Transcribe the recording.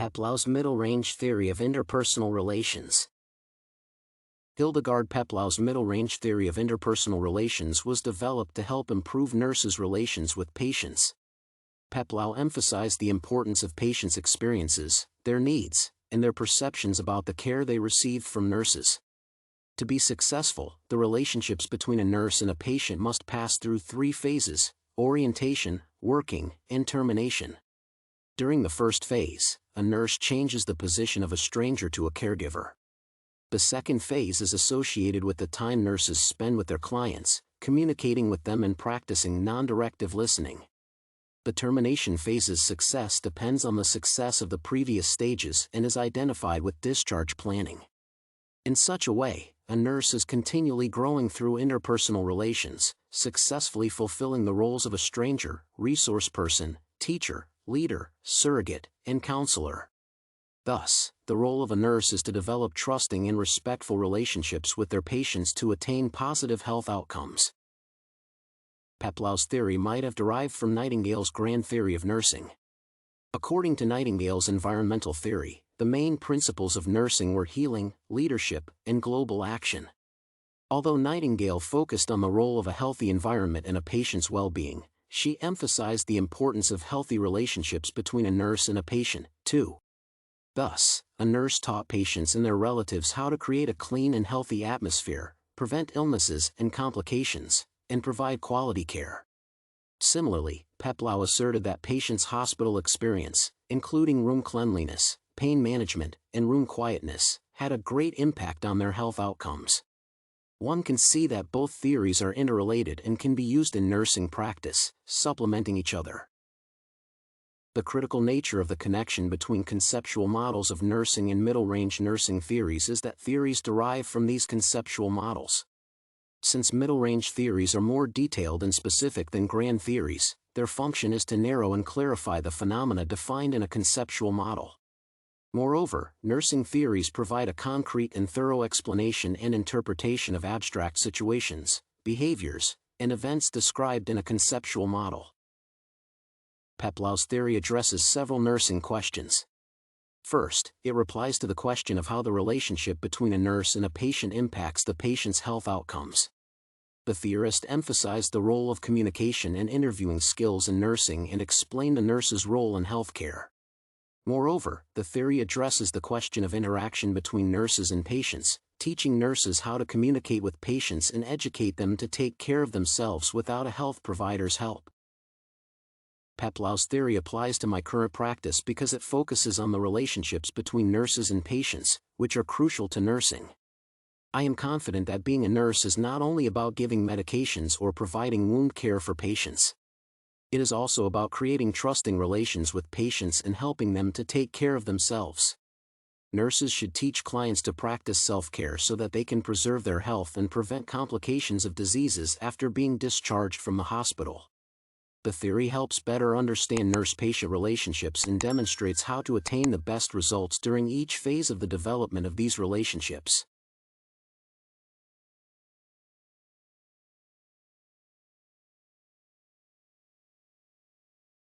Peplau's middle-range theory of interpersonal relations. Hildegard Peplau's middle-range theory of interpersonal relations was developed to help improve nurses' relations with patients. Peplau emphasized the importance of patients' experiences, their needs, and their perceptions about the care they received from nurses. To be successful, the relationships between a nurse and a patient must pass through 3 phases: orientation, working, and termination. During the first phase, a nurse changes the position of a stranger to a caregiver. The second phase is associated with the time nurses spend with their clients, communicating with them and practicing non-directive listening. The termination phase's success depends on the success of the previous stages and is identified with discharge planning. In such a way, a nurse is continually growing through interpersonal relations, successfully fulfilling the roles of a stranger, resource person, teacher, leader, surrogate, and counselor. Thus, the role of a nurse is to develop trusting and respectful relationships with their patients to attain positive health outcomes. Peplau's theory might have derived from Nightingale's grand theory of nursing. According to Nightingale's environmental theory, the main principles of nursing were healing, leadership, and global action. Although Nightingale focused on the role of a healthy environment and a patient's well-being, she emphasized the importance of healthy relationships between a nurse and a patient, too. Thus, a nurse taught patients and their relatives how to create a clean and healthy atmosphere, prevent illnesses and complications, and provide quality care. Similarly, Peplau asserted that patients' hospital experience, including room cleanliness, pain management, and room quietness, had a great impact on their health outcomes. One can see that both theories are interrelated and can be used in nursing practice, supplementing each other. The critical nature of the connection between conceptual models of nursing and middle-range nursing theories is that theories derive from these conceptual models. Since middle-range theories are more detailed and specific than grand theories, their function is to narrow and clarify the phenomena defined in a conceptual model. Moreover, nursing theories provide a concrete and thorough explanation and interpretation of abstract situations, behaviors, and events described in a conceptual model. Peplau's theory addresses several nursing questions. First, it replies to the question of how the relationship between a nurse and a patient impacts the patient's health outcomes. The theorist emphasized the role of communication and interviewing skills in nursing and explained the nurse's role in healthcare. Moreover, the theory addresses the question of interaction between nurses and patients, teaching nurses how to communicate with patients and educate them to take care of themselves without a health provider's help. Peplau's theory applies to my current practice because it focuses on the relationships between nurses and patients, which are crucial to nursing. I am confident that being a nurse is not only about giving medications or providing wound care for patients. It is also about creating trusting relations with patients and helping them to take care of themselves. Nurses should teach clients to practice self-care so that they can preserve their health and prevent complications of diseases after being discharged from the hospital. The theory helps better understand nurse-patient relationships and demonstrates how to attain the best results during each phase of the development of these relationships.